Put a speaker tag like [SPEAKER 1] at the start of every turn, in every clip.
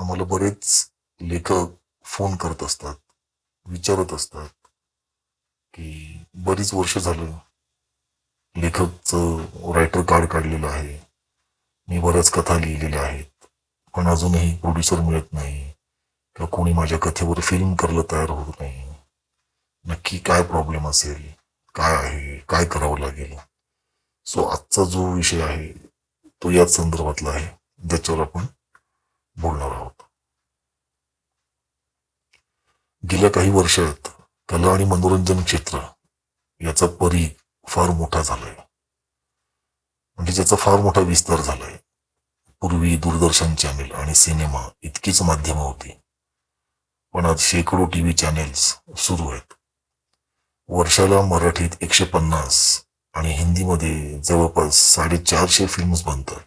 [SPEAKER 1] आम्हाला बरेच लेखक फोन करत असतात, विचारत असतात की बरीच वर्ष झालं लेखकचं रायटर कार्ड काढलेलं आहे. मी बऱ्याच कथा लिहिलेल्या आहेत, पण अजूनही प्रोड्युसर मिळत नाही किंवा कोणी माझ्या कथेवर फिल्म करायला तयार होत नाही. नक्की काय प्रॉब्लेम असेल, काय आहे, काय करावं लागेल. सो आजचा जो विषय आहे तो याच संदर्भातला आहे, ज्याच्यावर आपण बोलणार आहोत. गेल्या काही वर्षात कला आणि मनोरंजन क्षेत्र याचा परीघ फार मोठा झालाय, म्हणजे ज्याचा फार मोठा विस्तार झालाय. पूर्वी दूरदर्शन चॅनेल आणि सिनेमा इतकीच माध्यमं होती, पण आज शेकडो टीव्ही चॅनेल्स सुरू आहेत. वर्षाला मराठीत 150 आणि हिंदीमध्ये जवळपास 450 फिल्म्स बनतात.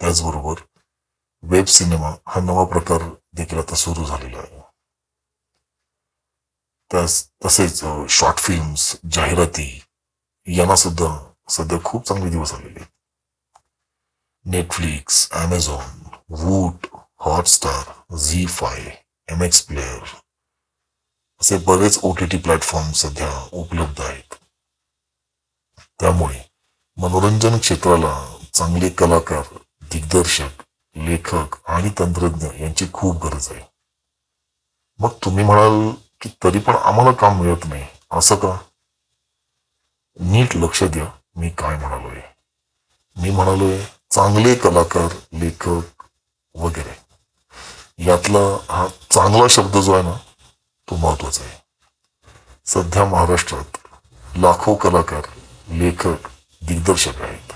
[SPEAKER 1] त्याचबरोबर वेब सिनेमा हा नवा प्रकार देखील आता सुरू झालेला आहे. तसेच शॉर्ट फिल्म्स, जाहिराती यांना सुद्धा सध्या खूप चांगले दिवस आलेले आहेत. नेटफ्लिक्स, अमेझॉन, वूट, हॉटस्टार, झी5, MX प्लेअर असे बरेच OTT प्लॅटफॉर्म सध्या उपलब्ध आहेत. त्यामुळे मनोरंजन क्षेत्राला चांगले कलाकार, दिग्दर्शक, लेखक आणि तंत्रज्ञ यांची खूप गरज आहे. मग तुम्ही म्हणाल की तरी पण आम्हाला काम मिळत नाही, असं का? नीट लक्ष द्या मी काय म्हणालोय. मी म्हणालोय चांगले कलाकार, लेखक वगैरे. यातला हा चांगला शब्द जो आहे ना, तो महत्वाचा आहे. सध्या महाराष्ट्रात लाखो कलाकार, लेखक, दिग्दर्शक आहेत,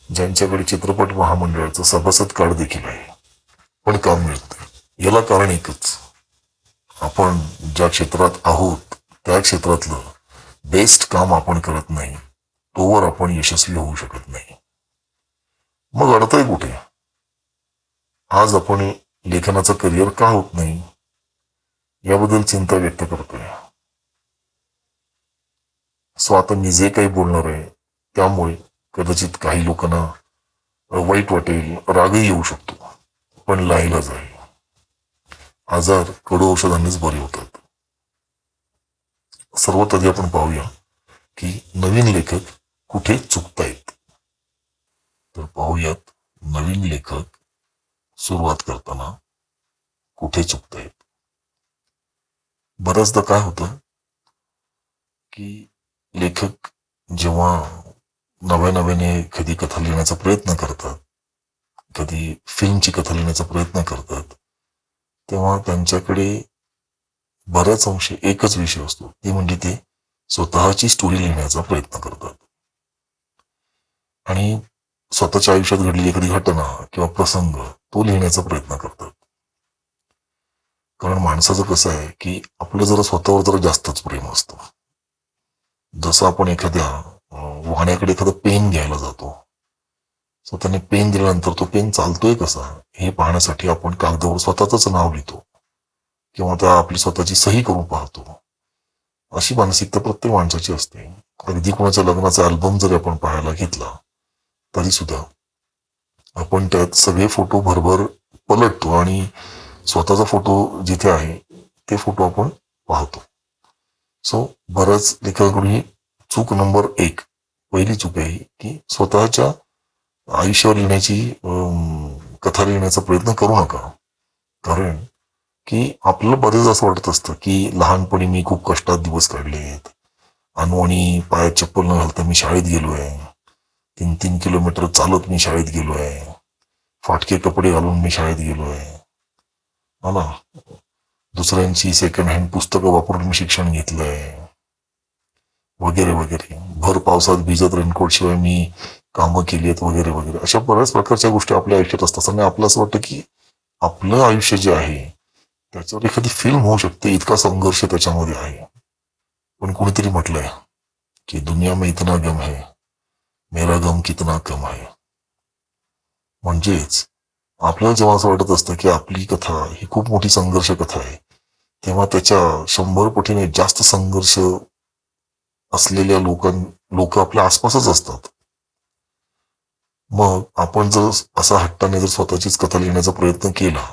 [SPEAKER 1] ज्यांच्याकडे चित्रपट महामंडळाचं सभासद कार्ड देखील आहे, पण काम मिळत नाही. याला कारण एकच, आपण ज्या क्षेत्रात आहोत त्या क्षेत्रातलं बेस्ट काम आपण करत नाही, तोवर आपण यशस्वी होऊ शकत नाही. मग अडतंय कुठे? आज आपण लेखनाचं करिअर का होत नाही याबद्दल चिंता व्यक्त करतोय. सो आता मी जे काही बोलणार आहे त्यामुळे कदाचित काही लोकांना वाईट वाटेल, रागही येऊ शकतो, पण लाईलाज आहे. आजार कडू औषधांनीच बरे होतात. सर्वात आधी आपण पाहूया की नवीन लेखक कुठे चुकतायत. तर पाहूयात नवीन लेखक सुरुवात करताना कुठे चुकतायत. बऱ्याचदा काय होतं की लेखक जेव्हा नव्याने कधी कथा लिहिण्याचा प्रयत्न करतात, कधी फिल्मची कथा लिहिण्याचा प्रयत्न करतात, तेव्हा त्यांच्याकडे बऱ्याच अंशी एकच विषय असतो, ते म्हणजे ते स्वतःची स्टोरी लिहिण्याचा प्रयत्न करतात आणि स्वतःच्या आयुष्यात घडलेली एखादी घटना किंवा प्रसंग तो लिहिण्याचा प्रयत्न करतात. कारण माणसाचं कसं आहे की आपलं जरा स्वतःवर जरा जास्तच प्रेम असतं. जसं आपण एखाद्या वाहण्याकडे एखादं पेन घ्यायला जातो, सो त्याने पेन दिल्यानंतर तो पेन चालतोय कसा हे पाहण्यासाठी आपण कागदावर स्वतःच नाव लिहितो किंवा त्या आपली स्वतःची सही करून पाहतो. अशी मानसिकता प्रत्येक माणसाची असते. अगदी कोणाच्या लग्नाचा अल्बम जरी आपण पाहायला घेतला तरी सुद्धा आपण त्यात सगळे फोटो भरभर पलटतो आणि स्वतःचा फोटो जिथे आहे ते फोटो आपण पाहतो. सो बऱ्याच लेखकांकडून ही चूक नंबर 1, पहिली चूक आहे की स्वतःच्या आयुष्यावर लिहिण्याची कथा लिहिण्याचा प्रयत्न करू नका. कारण की आपल्याला बरेच असं वाटत असतं की लहानपणी मी खूप कष्टात दिवस काढलेत, आणि पायात चप्पल न घालता मी शाळेत गेलोय, 3-3 किलोमीटर चालत मी शाळेत गेलोय, फाटके कपडे घालून मी शाळेत गेलोय, ना दुसऱ्यांची सेकंड हँड पुस्तकं वापरून मी शिक्षण घेतलंय वगैरे वगैरे. भर पावसात भिजत रेनकोट शिवाय मी कामं केली आहेत वगैरे वगैरे. अशा बऱ्याच प्रकारच्या गोष्टी आपल्या आयुष्यात असतात आणि आपलं असं वाटतं की आपलं आयुष्य जे आहे त्याच्यावर एखादी फिल्म होऊ शकते, इतका संघर्ष त्याच्यामध्ये आहे. पण कोणीतरी म्हटलंय की दुनिया में इतना गम है, मेरा गम कितना कम है. म्हणजेच आपल्याला जेव्हा असं वाटत असतं की आपली कथा ही खूप मोठी संघर्ष कथा आहे, तेव्हा त्याच्या 100 पटीने जास्त संघर्ष असलेल्या लोक आपल्या आसपासच असतात. मग आपण जर असा हट्टाने जर स्वतःचीच कथा लिहिण्याचा प्रयत्न केला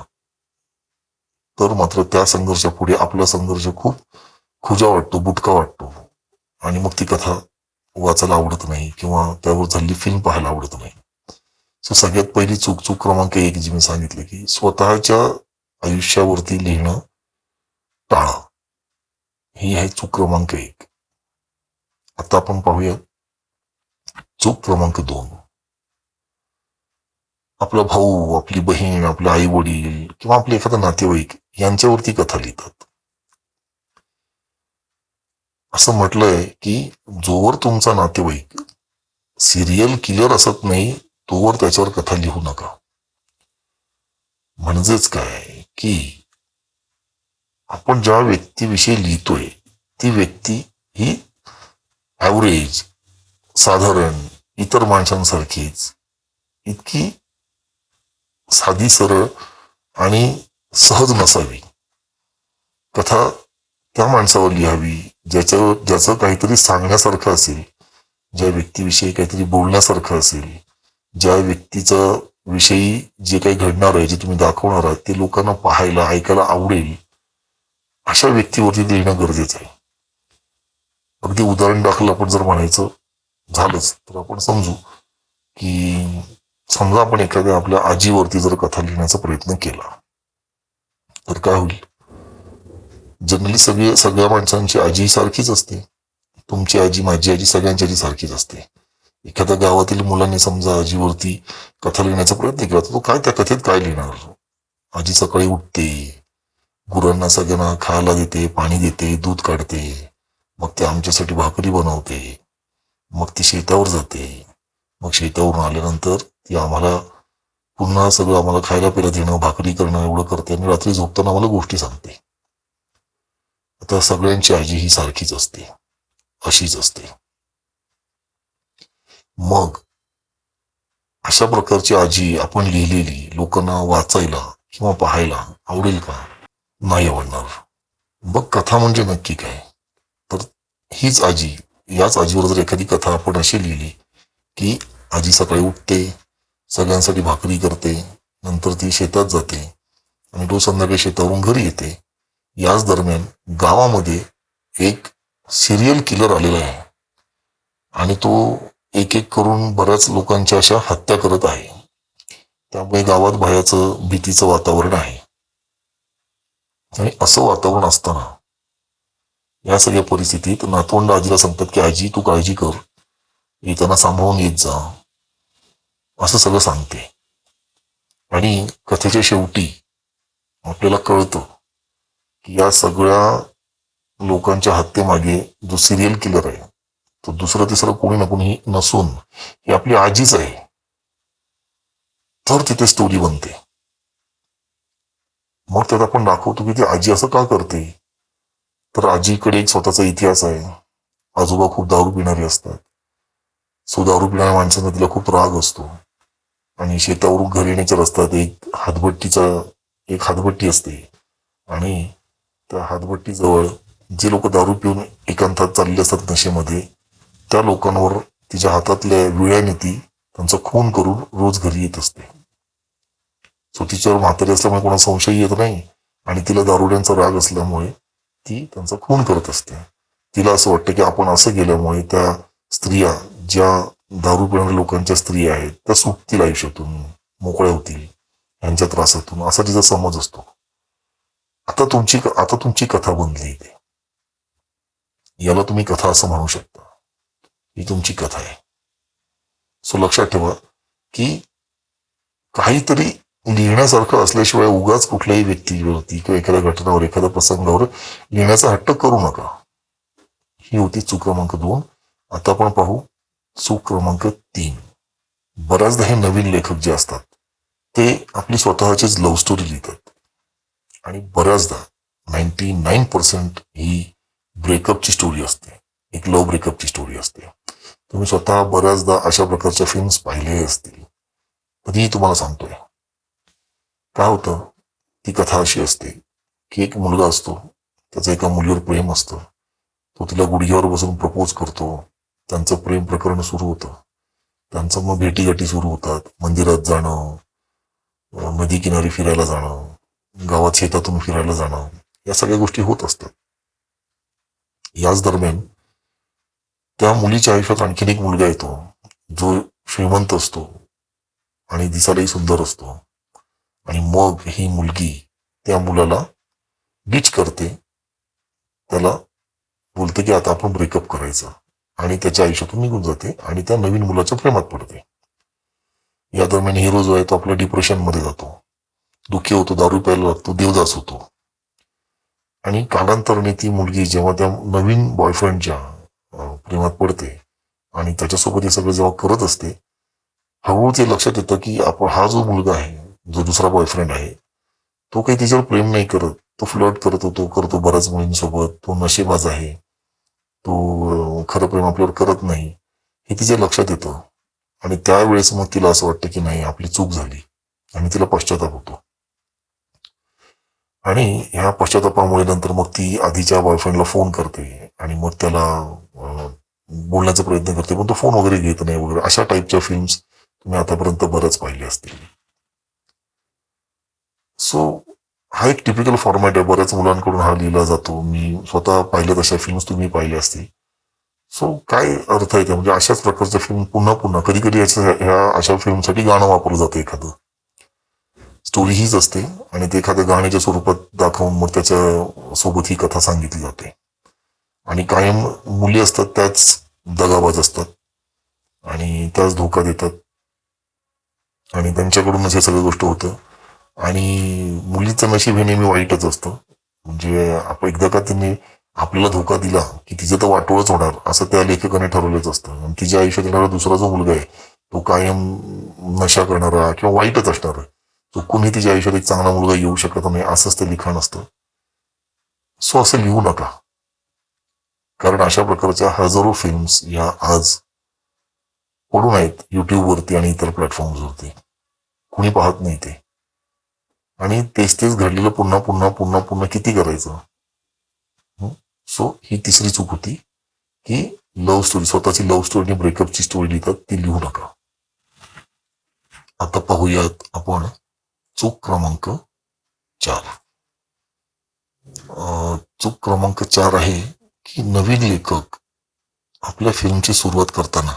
[SPEAKER 1] तर मात्र त्या संघर्षापुढे आपला संघर्ष खूप खुजा वाटतो, बुटका वाटतो, आणि मग ती कथा वाचायला आवडत नाही किंवा त्यावर झालेली फिल्म पाहायला आवडत नाही. सो सगळ्यात पहिली चूक क्रमांक 1 जी मी सांगितलं की स्वतःच्या आयुष्यावरती लिहिणं टाळा. ही आहे चूक क्रमांक 1. आता आपण पाहूया चूक क्रमांक 2. आपला भाऊ, आपली बहीण, आपले आई वडील किंवा आपले एखादा नातेवाईक यांच्यावरती कथा लिहितात. असं म्हटलंय की जोवर तुमचा नातेवाईक सिरियल किलर असत नाही तोवर त्याच्यावर कथा लिहू नका. म्हणजेच काय की आपण ज्या व्यक्तीविषयी लिहितोय ती व्यक्ती ही ऍव्हरेज, साधारण, इतर माणसांसारखीच इतकी साधी, सरळ आणि सहज नसावी. कथा त्या माणसावर लिहावी ज्याचं काहीतरी सांगण्यासारखं असेल, ज्या व्यक्तीविषयी काहीतरी बोलण्यासारखं असेल, ज्या व्यक्तीचा विषयी जे काही घडणार आहे, जे तुम्ही दाखवणार आहात ते लोकांना पाहायला, ऐकायला आवडेल, अशा व्यक्तीवरती लिहिणं गरजेचं आहे. अगदी उदाहरण दाखल आपण जर म्हणायचं झालंच तर आपण समजू की समजा आपण एखाद्या आपल्या आजीवरती जर कथा लिहिण्याचा प्रयत्न केला तर काय होईल. जनरली सगळ्या माणसांची आजी सारखीच असते. तुमची आजी, माझी आजी, सगळ्यांची आजी सारखीच असते. एखाद्या गावातील मुलांनी समजा आजीवरती कथा लिहिण्याचा प्रयत्न केला तर तो काय त्या कथेत काय लिहिणार. आजी सकाळी उठते, गुरांना सगळ्यांना खायला देते, पाणी देते, दूध काढते, मग ते आमच्यासाठी भाकरी बनवते, मग ती शेतावर जाते, मग शेतावरून आल्यानंतर ती आम्हाला पुन्हा सगळं आम्हाला खायला प्यायला देणं, भाकरी करणं एवढं करते आणि रात्री झोपताना आम्हाला गोष्टी सांगते. आता सगळ्यांची आजी ही सारखीच असते, अशीच असते. मग अशा प्रकारची आजी आपण लिहिलेली लोकांना वाचायला किंवा पाहायला आवडेल का? नाही आवडणार. मग कथा म्हणजे नक्की काय? तर हीच आजी, याच आजीवर जर एखादी कथा आपण अशी लिहिली की आजी सकाळी उठते, सगळ्यांसाठी भाकरी करते, नंतर ती शेतात जाते आणि रोज संध्याकाळी शेतावरून घरी येते. याच दरम्यान गावामध्ये एक सिरियल किलर आलेला आहे आणि तो एक एक करून बऱ्याच लोकांच्या अशा हत्या करत आहे. त्यामुळे गावात भयाचं, भीतीचं वातावरण आहे. आणि असं वातावरण असताना या सगळ्या परिस्थितीत नातवंड आजीला सांगतात की आजी तू काळजी कर, येताना सांभाळून येत जा, असं सगळं सांगते. आणि कथेच्या शेवटी आपल्याला कळतं की या सगळ्या लोकांच्या हत्येमागे जो सिरियल किलर आहे तो दुसरं तिसरं कोणी ना कोणी नसून ही आपली आजीच आहे. तर तिथे स्टोरी बनते. मग त्यात आपण दाखवतो की ती आजी असं का करते. तर आजीकडे एक स्वतःचा इतिहास आहे. आजोबा खूप दारू पिणारे असतात. सो दारू पिणाऱ्या माणसांना तिला खूप राग असतो आणि शेतावरून घरी येण्याच्या रस्त्यात एक हातभट्टी असते आणि त्या हातभट्टीजवळ जे लोक दारू पिऊन एकांतात चाललेले असतात नशेमध्ये, त्या लोकांवर तिच्या हातातल्या विळ्याने ती त्यांचा खून करून रोज घरी येत असते. सो तिच्यावर म्हातारी असल्यामुळे कोणा संशय येत नाही आणि तिला दारुड्यांचा राग असल्यामुळे ती त्यांचा खून करत असते. तिला असं वाटतं की आपण असं केल्यामुळे त्या स्त्रिया, ज्या दारू पिणाऱ्या लोकांच्या स्त्रिया आहेत, त्या सुटतील आयुष्यातून, मोकळ्या होतील यांच्या त्रासातून, असा तिचा समज असतो. आता तुमची कथा बनली इथे. याला तुम्ही कथा असं म्हणू शकता. ही तुमची कथा आहे. सो लक्षात ठेवा की काहीतरी लिहिण्यासारखं असल्याशिवाय उगाच कुठल्याही व्यक्तीवरती किंवा एखाद्या घटनावर, एखाद्या प्रसंगावर लिहिण्याचा हट्ट करू नका. ही होती चूक क्रमांक 2. आता आपण पाहू चूक क्रमांक 3. बऱ्याचदा हे नवीन लेखक जे असतात ते आपली स्वतःचीच लव्ह स्टोरी लिहितात आणि बऱ्याचदा 99% ही ब्रेकअपची स्टोरी असते. एक लव्ह ब्रेकअपची स्टोरी असते. तुम्ही स्वतः बऱ्याचदा अशा प्रकारच्या फिल्म्स पाहिलेल्या असतील. तरीही तुम्हाला सांगतोय, काय होतं, ती कथा अशी असते की एक मुलगा असतो, त्याचं एका मुलीवर प्रेम असतं. तो तिला गुडघ्यावर बसून प्रपोज करतो. त्यांचं प्रेम प्रकरण सुरू होतं. त्यांचं मग भेटीगाठी सुरू होतात. मंदिरात जाणं, नदी किनारी फिरायला जाणं, गावात शेतातून फिरायला जाणं, या सगळ्या गोष्टी होत असतात. याच दरम्यान त्या मुलीच्या आयुष्यात आणखीन एक मुलगा येतो, जो श्रीमंत असतो आणि दिसायलाही सुंदर असतो. आणि मग ही मुलगी त्या मुलाला डिच करते, त्याला बोलते की आता आपण ब्रेकअप करायचं, आणि त्याच्या आयुष्यातून निघून जाते आणि त्या नवीन मुलाच्या प्रेमात पडते. या दरम्यान हिरो जो आहे तो आपल्या डिप्रेशन मध्ये जातो, दुःखी होतो, दारू प्यायला लागतो, देवदास होतो. आणि कालांतराने ती मुलगी जेव्हा त्या नवीन बॉयफ्रेंडच्या प्रेमात पडते आणि त्याच्यासोबत हे सगळं जेव्हा करत असते, हळूहळू ते लक्षात येतं की आपण हा जो मुलगा आहे, जो दुसरा बॉयफ्रेंड आहे, तो काही तिच्यावर प्रेम नाही करत, तो फ्लर्ट करतो बऱ्याच मुलींसोबत, तो नशेबाज आहे, तो खरं प्रेम आपल्यावर करत नाही, हे तिच्या लक्षात येतं. आणि त्यावेळेस मग तिला असं वाटतं की नाही, आपली चूक झाली, आणि तिला पश्चाताप होतो. आणि ह्या पश्चातापामुळे नंतर मग ती आधीच्या बॉयफ्रेंडला फोन करते आणि मग त्याला बोलण्याचा प्रयत्न करते, पण तो फोन वगैरे घेत नाही वगैरे. अशा टाईपच्या फिल्म्स तुम्ही आतापर्यंत बऱ्याच पाहिल्या असतील. सो हा एक टिपिकल फॉर्मॅट आहे, बऱ्याच मुलांकडून हा लिहिला जातो. मी स्वतः पाहिल्यात अशा फिल्म्स तुम्ही पाहिल्या असतील. सो काय अर्थ आहे त्या, म्हणजे अशाच प्रकारच्या फिल्म पुन्हा पुन्हा, कधी कधी ह्या अशा फिल्मसाठी गाणं वापरलं जातं, एखादं स्टोरी हीच असते आणि ते एखाद्या गाण्याच्या स्वरूपात दाखवून मग त्याच्या सोबत ही कथा सांगितली जाते. आणि कायम मुली असतात त्याच दगाबाज असतात आणि त्याच धोका देतात आणि त्यांच्याकडूनच हे सगळं गोष्ट होतं. आणि मुलीचं नशीब हे नेहमी वाईटच असतं. म्हणजे आपण एकदा का तिने आपल्याला धोका दिला की तिचं तर वाटोळच होणार, असं त्या लेखकाने ठरवलंच असतं. आणि तिच्या आयुष्यात येणारा दुसरा जो मुलगा आहे तो कायम नशा करणारा किंवा वाईटच असणार. चुकूनही तिच्या आयुष्यात एक चांगला मुलगा येऊ शकत नाही, असंच ते लिखाण असतं. सो असं लिहू नका, कारण अशा प्रकारच्या हजारो फिल्म्स या आज पडून आहेत युट्यूबवरती आणि इतर प्लॅटफॉर्म्सवरती. कुणी पाहत नाही ते, आणि तेच तेच घडलेलं पुन्हा पुन्हा पुन्हा पुन्हा किती करायचं. सो ही तिसरी चूक होती की लव्ह स्टोरी, स्वतःची लव्ह स्टोरी आणि ब्रेकअपची स्टोरी लिहितात, ती लिहू नका. आता पाहूयात आपण चूक क्रमांक 4. चूक क्रमांक 4 आहे की नवीन लेखक आपल्या फिल्मची सुरुवात करताना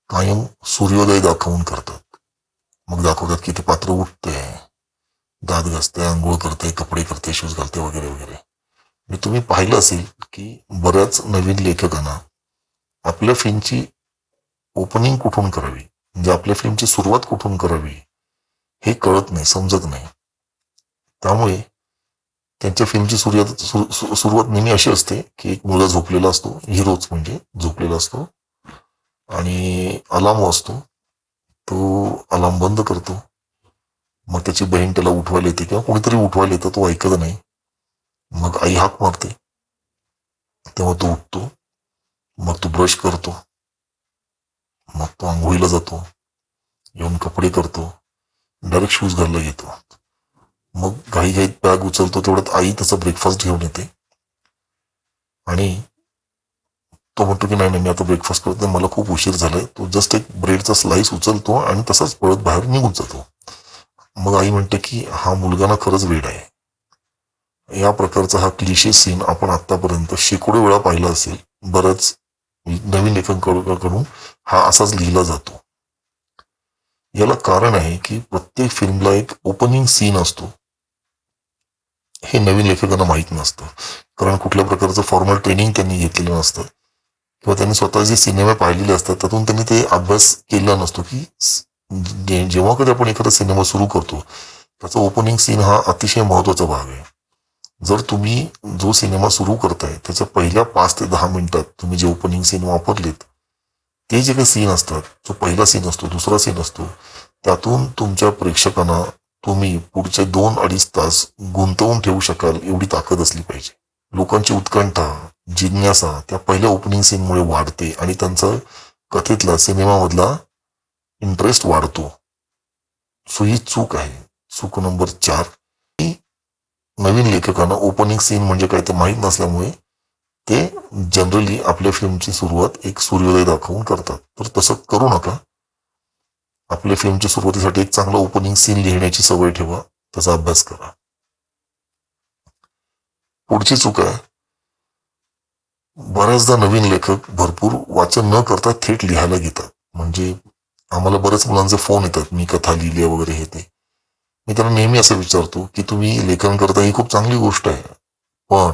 [SPEAKER 1] कायम सूर्योदय दाखवून करतात. मग दाखवतात की ते पात्र उठते, दात घासते, आंघोळ करते, कपडे करते, शूज घालते वगैरे वगैरे. मी तुम्ही पाहिलं असेल की बऱ्याच नवीन लेखकांना आपल्या फिल्मची ओपनिंग कुठून करावी, म्हणजे आपल्या फिल्मची सुरुवात कुठून करावी हे कळत नाही, समजत नाही. त्यामुळे त्यांच्या फिल्मची सुरुवात नेहमी अशी असते की एक मुलगा झोपलेला असतो, हिरोच म्हणजे झोपलेला असतो, आणि अलार्म वाजतो, तो अलार्म बंद करतो. मग त्याची बहीण त्याला उठवायला येते किंवा कोणीतरी उठवायला येतं, तो ऐकत नाही. मग आई हाक मारते, तेव्हा तो उठतो. मग तो ब्रश करतो, मग तो आंघोळीला जातो, येऊन कपडे करतो, डायरेक्ट शूज घालला घेतो. मग घाईघाईत बॅग उचलतो, तेवढ्यात आई त्याचा ब्रेकफास्ट घेऊन येते आणि तो म्हणतो की नाही मी आता ब्रेकफास्ट करत नाही, मला खूप उशीर झालाय. तो जस्ट एक ब्रेडचा स्लाइस उचलतो आणि तसाच पळत बाहेर निघून जातो. मग आई म्हणते की हा मुलगा ना खरंच वेड आहे. या प्रकारचा हा क्लिशे सीन आपण आतापर्यंत शेकडो वेळा पाहिला असेल. बरंच नवीन लेखकांकडून हा असाच लिहिला जातो. याला कारण आहे की प्रत्येक फिल्मला एक ओपनिंग सीन असतो. हे नवीन लेखकांना माहीत नसतं, कारण कुठल्या प्रकारचं फॉर्मल ट्रेनिंग त्यांनी घेतलेलं नसतं किंवा त्यांनी स्वतः जे सिनेमे पाहिलेले असतात त्यातून त्यांनी ते अभ्यास केलेला नसतो की जेव्हा कधी आपण एखादा सिनेमा सुरू करतो त्याचा ओपनिंग सीन हा अतिशय महत्वाचा भाग आहे. जर तुम्ही जो सिनेमा सुरू करताय त्याच्या पहिल्या 5 ते 10 मिनिटात तुम्ही जे ओपनिंग सीन वापरलेत, ते जे काही सीन असतात, जो पहिला सीन असतो, दुसरा सीन असतो, त्यातून तुमच्या प्रेक्षकांना तुम्ही पुढचे 2-2.5 तास गुंतवून ठेवू शकाल एवढी ताकद असली पाहिजे. लोकांची उत्कंठा, जिज्ञासा त्या पहिल्या ओपनिंग सीनमुळे वाढते आणि त्यांचा कथेतला, सिनेमामधला इंटरेस्ट वाढतो. सो ही चूक आहे. चूक नंबर 4 ही नवीन लेखकांना ओपनिंग सीन म्हणजे काय ते माहीत नसल्यामुळे ते जनरली आपल्या फिल्मची सुरुवात एक सूर्योदय दाखवून करतात. तर तसं करू नका. आपल्या फिल्मच्या सुरुवातीसाठी एक चांगला ओपनिंग सीन लिहिण्याची सवय ठेवा, त्याचा अभ्यास करा. पुढची चूक आहे, बऱ्याचदा नवीन लेखक भरपूर वाचन न करता थेट लिहायला घेतात. म्हणजे आम्हाला बऱ्याच मुलांचे फोन येतात, मी कथा लिहिली वगैरे हे ते. मी त्यांना नेहमी असं विचारतो की तुम्ही लेखन करता ही खूप चांगली गोष्ट आहे, पण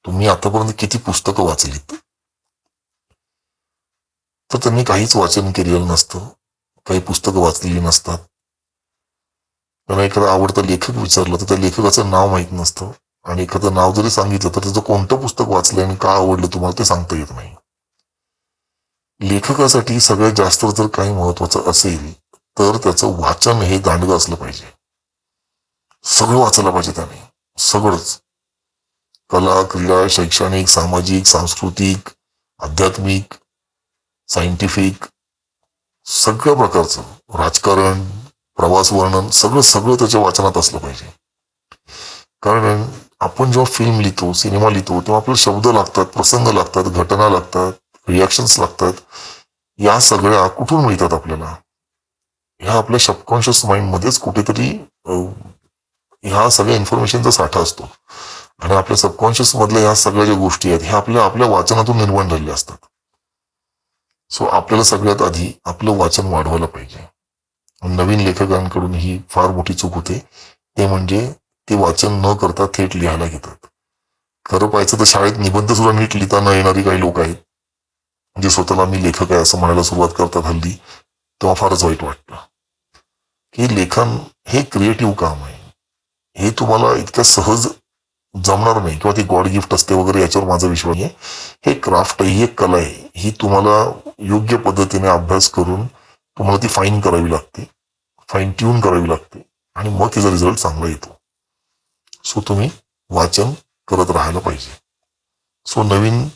[SPEAKER 1] तुम्ही आतापर्यंत किती पुस्तकं वाचलीत? तर त्यांनी काहीच वाचन केलेलं नसतं, काही पुस्तकं वाचलेली नसतात. त्यांना एखादा आवडता लेखक विचारलं तर त्या लेखकाचं नाव माहीत नसतं, आणि एखादं नाव जरी सांगितलं तर त्याचं कोणतं पुस्तक वाचलंय आणि का आवडलं तुम्हाला ते सांगता येत नाही. लेखकासाठी सगळ्यात जास्त जर काही महत्वाचं असेल तर त्याचं वाचन हे दांडगं असलं पाहिजे. सगळं वाचायला पाहिजे त्याने, सगळंच. कला, क्रीडा, शैक्षणिक, सामाजिक, सांस्कृतिक, आध्यात्मिक, सायंटिफिक, सगळ्या प्रकारचं, राजकारण, प्रवास वर्णन, सगळं सगळं त्याच्या वाचनात असलं पाहिजे. कारण आपण जेव्हा फिल्म लिहितो, सिनेमा लिहितो, तेव्हा आपले शब्द लागतात, प्रसंग लागतात, घटना लागतात, रिॲक्शन्स लागतात. या सगळ्या कुठून मिळतात आपल्याला? ह्या आपल्या सबकॉन्शियस माइंड मध्येच कुठेतरी ह्या सगळ्या इन्फॉर्मेशनचा साठा असतो, आणि आपल्या सबकॉन्शियस मधल्या ह्या सगळ्या ज्या गोष्टी आहेत ह्या आपल्या आपल्या वाचनातून निर्माण झालेल्या असतात. सो आपल्याला सगळ्यात आधी आपलं वाचन वाढवायला पाहिजे. नवीन लेखकांकडून ही फार मोठी चूक होते, ते म्हणजे ते वाचन न करता थेट लिहायला घेतात. खरं पाहायचं तर शाळेत निबंध सुद्धा नीट लिहिता न येणारी काही लोक आहेत, जे स्वतःला मी लेखक आहे असं म्हणायला सुरुवात करतात हल्ली. तेव्हा फारच वाईट वाटतं की लेखन हे क्रिएटिव्ह काम आहे, हे तुम्हाला इतक्या सहज जमणार नाही, किंवा ती गॉड गिफ्ट असते वगैरे याच्यावर माझा विश्वास नाही. हे क्राफ्ट आहे, ही एक कला आहे, ही तुम्हाला योग्य पद्धतीने अभ्यास करून तुम्हाला ती फाईन करावी लागते, फाईन ट्यून करावी लागते, आणि मग तिचा रिझल्ट चांगला येतो. सो तुम्ही वाचन करत राहायला पाहिजे. सो नवीन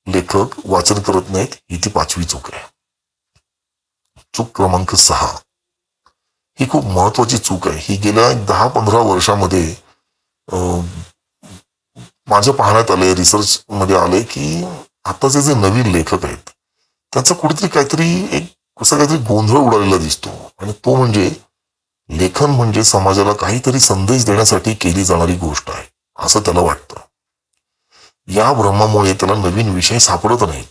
[SPEAKER 1] लेखक वाचन करत नाहीत, ही ती 5वी चूक आहे. चूक क्रमांक 6, ही खूप महत्वाची चूक आहे. ही गेल्या 10-15 वर्षामध्ये माझ्या पाहण्यात आलंय, रिसर्च मध्ये आलंय की आताचे जे नवीन लेखक आहेत त्यांचा कुठेतरी काहीतरी एक कसं काहीतरी गोंधळ उडालेला दिसतो, आणि तो म्हणजे लेखन म्हणजे समाजाला काहीतरी संदेश देण्यासाठी केली जाणारी गोष्ट आहे असं त्याला वाटतं. या भ्रमामुळे त्याला नवीन विषय सापडत नाही.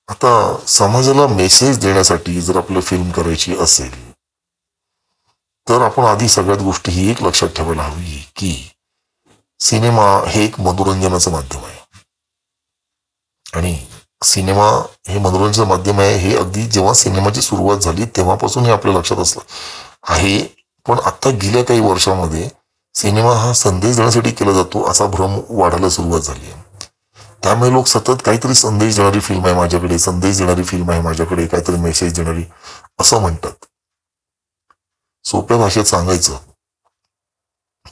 [SPEAKER 1] आता समाजाला मेसेज देण्यासाठी जर आपलं फिल्म करायची असेल तर आपण आधी सगळ्यात गोष्ट ही एक लक्षात ठेवायला हवी की सिनेमा हे एक मनोरंजनाचं माध्यम आहे, आणि सिनेमा हे मनोरंजनाचं माध्यम आहे हे अगदी जेव्हा सिनेमाची सुरुवात झाली तेव्हापासून हे आपल्या लक्षात असलं आहे. पण आता गेल्या काही वर्षामध्ये सिनेमा हा संदेश देण्यासाठी केला जातो असा भ्रम वाढायला सुरुवात झाली आहे. त्यामुळे लोक सतत काहीतरी संदेश देणारी फिल्म आहे माझ्याकडे, संदेश देणारी फिल्म आहे माझ्याकडे, काहीतरी मेसेज देणारी असं म्हणतात. सोप्या भाषेत सांगायचं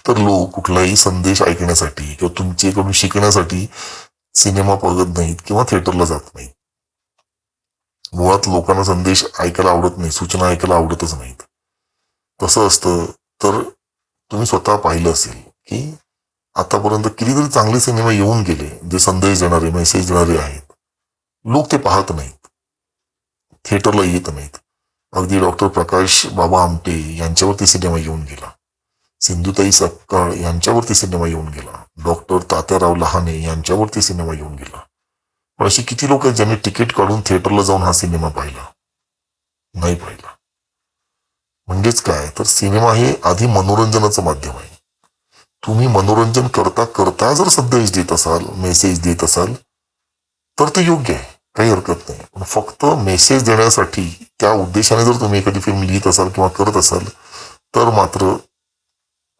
[SPEAKER 1] तर लोक कुठलाही संदेश ऐकण्यासाठी किंवा तुमच्याकडून शिकण्यासाठी सिनेमा बघत नाहीत किंवा थिएटरला जात नाहीत. मुळात लोकांना संदेश ऐकायला आवडत नाही, सूचना ऐकायला आवडतच नाहीत. तसं असतं तर तुम्ही स्वतः पाहिलं असेल की आतापर्यंत कितीतरी चांगले सिनेमा येऊन गेले जे संदेश देणारे, मेसेज देणारे आहेत. लोक ते पाहत नाहीत, थिएटरला येत नाहीत. अगदी डॉक्टर प्रकाश बाबा आमटे यांच्यावरती सिनेमा येऊन गेला, सिंधुताई सपकाळ यांच्यावरती सिनेमा येऊन गेला, डॉक्टर तात्याराव लहाने यांच्यावरती सिनेमा येऊन गेला. पण अशी किती लोक आहेत ज्यांनी तिकीट काढून थिएटरला जाऊन हा सिनेमा पाहिला? नाही पाहिला. म्हणजेच काय तर सिनेमा हे आधी मनोरंजनाचं माध्यम आहे. तुम्ही मनोरंजन करता करता जर संदेश देत असाल, मेसेज देत असाल तर ते योग्य आहे, काही हरकत नाही. पण फक्त मेसेज देण्यासाठी त्या उद्देशाने जर तुम्ही एखादी फिल्म लिहित असाल किंवा करत असाल तर मात्र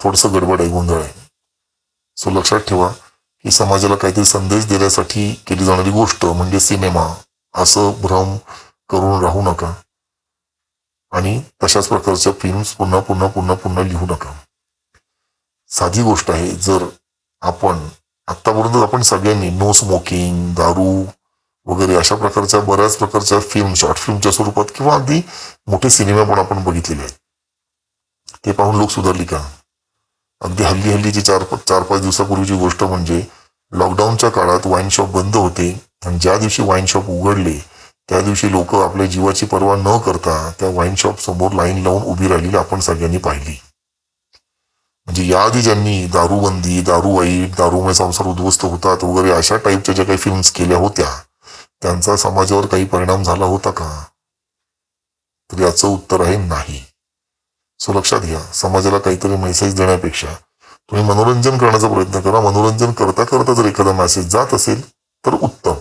[SPEAKER 1] थोडंसं गडबड आहे, गोंधळ आहे. सो लक्षात ठेवा की समाजाला काहीतरी संदेश देण्यासाठी केली जाणारी गोष्ट म्हणजे सिनेमा असं भ्रम करून राहू नका, आणि तशाच प्रकारच्या फिल्म्स पुन्हा पुन्हा पुन्हा पुन्हा लिहू नका. साधी गोष्ट आहे, जर आपण आतापर्यंत आपण सगळ्यांनी नो स्मोकिंग, दारू वगैरे अशा प्रकारच्या बऱ्याच प्रकारच्या फिल्म, शॉर्ट फिल्मच्या स्वरूपात किंवा अगदी मोठे सिनेमा पण आपण बघितलेले आहेत. ते पाहून लोक सुधारली का? अगदी हल्लीची 4-5 दिवसापूर्वीची गोष्ट म्हणजे लॉकडाऊनच्या काळात वाईन शॉप बंद होते, आणि ज्या दिवशी वाईन शॉप उघडले त्या दिवशी लोक आपल्या जीवाची पर्वा न करता त्या वाईन शॉप समोर लाईन लावून उभी राहिलेली आपण सगळ्यांनी पाहिली. म्हणजे याआधी ज्यांनी दारूबंदी, दारू वाईट, दारूमुळे संसार उद्ध्वस्त होतात वगैरे अशा टाईपच्या ज्या काही फिल्म्स केल्या होत्या त्यांचा समाजावर काही परिणाम झाला होता का? तर याचं उत्तर आहे नाही. सो लक्षात घ्या, समाजाला काहीतरी मेसेज देण्यापेक्षा तुम्ही मनोरंजन करण्याचा प्रयत्न करा. मनोरंजन करता करता जर एखादा मेसेज जात असेल तर उत्तम.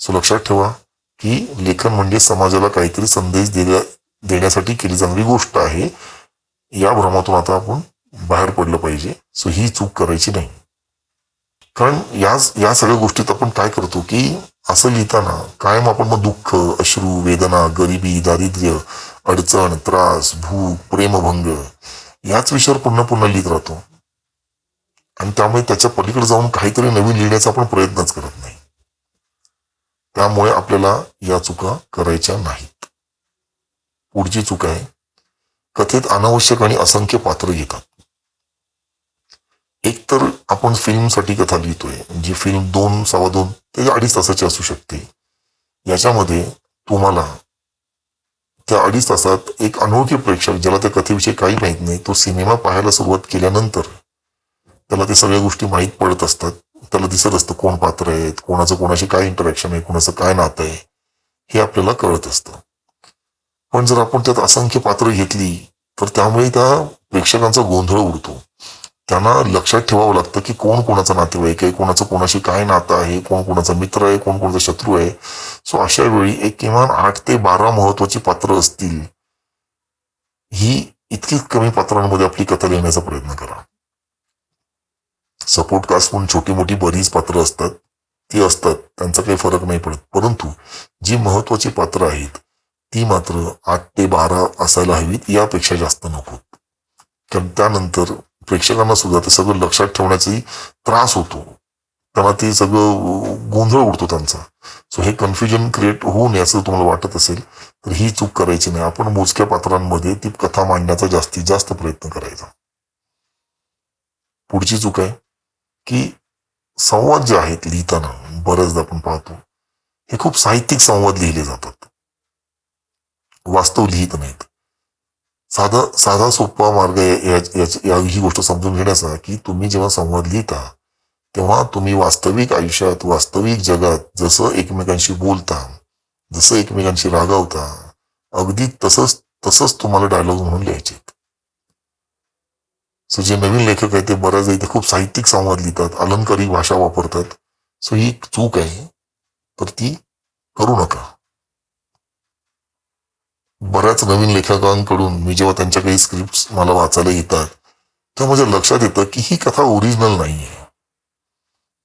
[SPEAKER 1] सो लक्षात ठेवा की लेखन म्हणजे समाजाला काहीतरी संदेश देण्यासाठी केली जाणारी गोष्ट आहे. या भ्रमातून आता आपण बाहेर पडलं पाहिजे. सो ही चूक करायची नाही. कारण या सगळ्या गोष्टीत आपण काय करतो की असं लिहिताना कायम आपण मग दुःख, अश्रू, वेदना, गरिबी, दारिद्र्य, अडचण, त्रास, भूक, प्रेमभंग याच विषयावर पुन्हा पुन्हा लिहित राहतो आणि त्यामुळे त्याच्या पलीकडे जाऊन काहीतरी नवीन लिहिण्याचा आपण प्रयत्नच करत नाही. त्यामुळे आपल्याला या चुका करायच्या नाहीत. पुढची चूक आहे, कथेत अनावश्यक आणि असंख्य पात्र घेतात. एक तर आपण फिल्मसाठी कथा लिहितोय, जी फिल्म 2, 2.25 ते 2.5 तासाची असू शकते. याच्यामध्ये तुम्हाला त्या 2.5 तासात एक अनोळखी प्रेक्षक ज्याला त्या कथेविषयी काही माहीत नाही, तो सिनेमा पाहायला सुरुवात केल्यानंतर त्याला ते सगळ्या गोष्टी माहीत पडत असतात. त्याला दिसत असतं कोण पात्र आहेत, कोणाचं कोणाशी काय इंटरॅक्शन आहे, कोणाचं काय नातं आहे, हे आपल्याला कळत असतं. पण जर आपण त्यात असंख्य पात्र घेतली तर त्यामुळे त्या प्रेक्षकांचा गोंधळ उडतो. त्यांना लक्षात ठेवावं लागतं की कोण कोणाचा नातेवाईक आहे, कोणाचं कोणाशी काय नातं आहे, कोण कोणाचा मित्र आहे, कोण कोणाचा शत्रू आहे. सो अशा वेळी एक किमान 8 ते 12 महत्वाची पात्र असतील. ही इतकीच कमी पात्रांमध्ये आपली कथा लिहिण्याचा प्रयत्न करा. सपोर्ट कास्ट म्हणून छोटी मोठी बरीच पात्र असतात, ती असतात, त्यांचा काही फरक नाही पडत. परंतु जी महत्वाची पात्र आहेत ती मात्र 8 ते 12 असायला हवीत, यापेक्षा जास्त नको. कारण त्यानंतर प्रेक्षकांना सुद्धा ते सगळं लक्षात ठेवण्याचाही त्रास होतो. त्यांना ते सगळं गोंधळ उडतो त्यांचा. सो हे कन्फ्युजन क्रिएट होऊ नये असं तुम्हाला वाटत असेल तर ही चूक करायची नाही. आपण मोजक्या पात्रांमध्ये ती कथा मांडण्याचा जास्तीत जास्त प्रयत्न करायचा. पुढची चूक आहे की संवाद जे आहेत लिहिताना बऱ्याचदा आपण पाहतो हे खूप साहित्यिक संवाद लिहिले जातात, वास्तव लिहित नाहीत. साधा सोपा मार्ग ही गोष्ट समजून घेण्याचा की तुम्ही जेव्हा संवाद लिहिता तेव्हा तुम्ही वास्तविक आयुष्यात, वास्तविक जगात जसं एकमेकांशी बोलता, जसं एकमेकांशी रागावता, अगदी तसंच तुम्हाला डायलॉग म्हणून लिहायचे. सो जे नवीन लेखक आहेत ते बऱ्याचदा इथे खूप साहित्यिक संवाद लिहितात, अलंकारिक भाषा वापरतात. सो ही एक चूक आहे, तर ती करू नका. बऱ्याच नवीन लेखकांकडून मी जेव्हा त्यांच्या काही स्क्रिप्ट मला वाचायला येतात तेव्हा माझ्या लक्षात येतं की ही कथा ओरिजिनल नाहीये.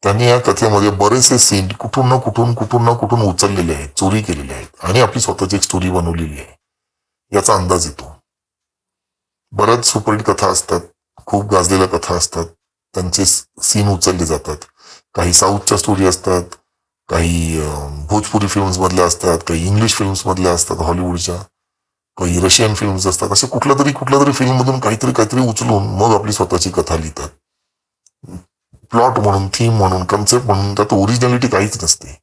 [SPEAKER 1] त्यांनी या कथेमध्ये बरेचसे सीन कुठून ना कुठून उचललेले आहेत, चोरी केलेले आहेत आणि आपली स्वतःची एक स्टोरी बनवलेली आहे, याचा अंदाज येतो. बऱ्याच सुपरहिट कथा असतात, खूप गाजलेल्या कथा असतात, त्यांचे सीन उचलले जातात. काही साऊथच्या स्टोरी असतात, काही भोजपुरी फिल्म्स मधल्या असतात, काही इंग्लिश फिल्म्स मधल्या असतात, हॉलिवूडच्या, काही रशियन फिल्म्स असतात. असे कुठल्या तरी फिल्म मधून काहीतरी उचलून मग आपली स्वतःची कथा लिहितात. प्लॉट म्हणून, थीम म्हणून, कन्सेप्ट म्हणून त्यात ओरिजिनॅलिटी काहीच नसते.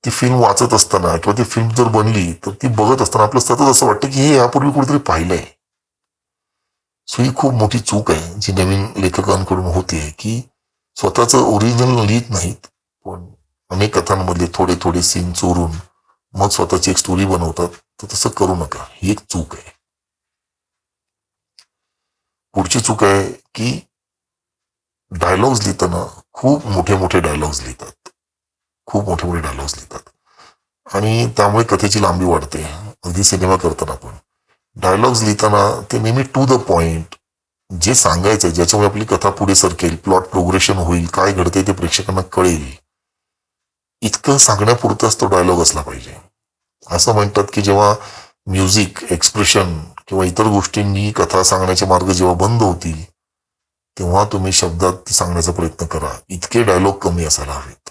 [SPEAKER 1] ती फिल्म वाचत असताना किंवा ती फिल्म जर बनली तर ती बघत असताना आपलं सतत असं वाटतं की हे यापूर्वी कुठेतरी पाहिलंय. सो ही खूप मोठी चूक आहे जी नवीन लेखकांकडून होते की स्वतःचं ओरिजिनल लिहित नाहीत, पण अनेक कथांमधले थोडे सीन चोरून मग स्वतःची एक स्टोरी बनवतात. तर तसं करू नका, ही एक चूक आहे. पुढची चूक आहे की डायलॉग्स लिहिताना खूप मोठे डायलॉग्स लिहितात, आणि त्यामुळे कथेची लांबी वाढते. अगदी सिनेमा करताना पण डायलॉग्स लिहिताना ते नेहमी टू द पॉइंट, जे सांगायचंय, ज्याच्यामुळे आपली कथा पुढे सरकेल, प्लॉट प्रोग्रेशन होईल, काय घडतंय ते प्रेक्षकांना कळेल, इतकं सांगण्यापुरताच तो डायलॉग असला पाहिजे. असं म्हणतात की जेव्हा म्युझिक, एक्सप्रेशन किंवा इतर गोष्टींनी कथा सांगण्याचे मार्ग जेव्हा बंद होतील तेव्हा तुम्ही शब्दात ती सांगण्याचा प्रयत्न करा. इतके डायलॉग कमी असायला हवेत.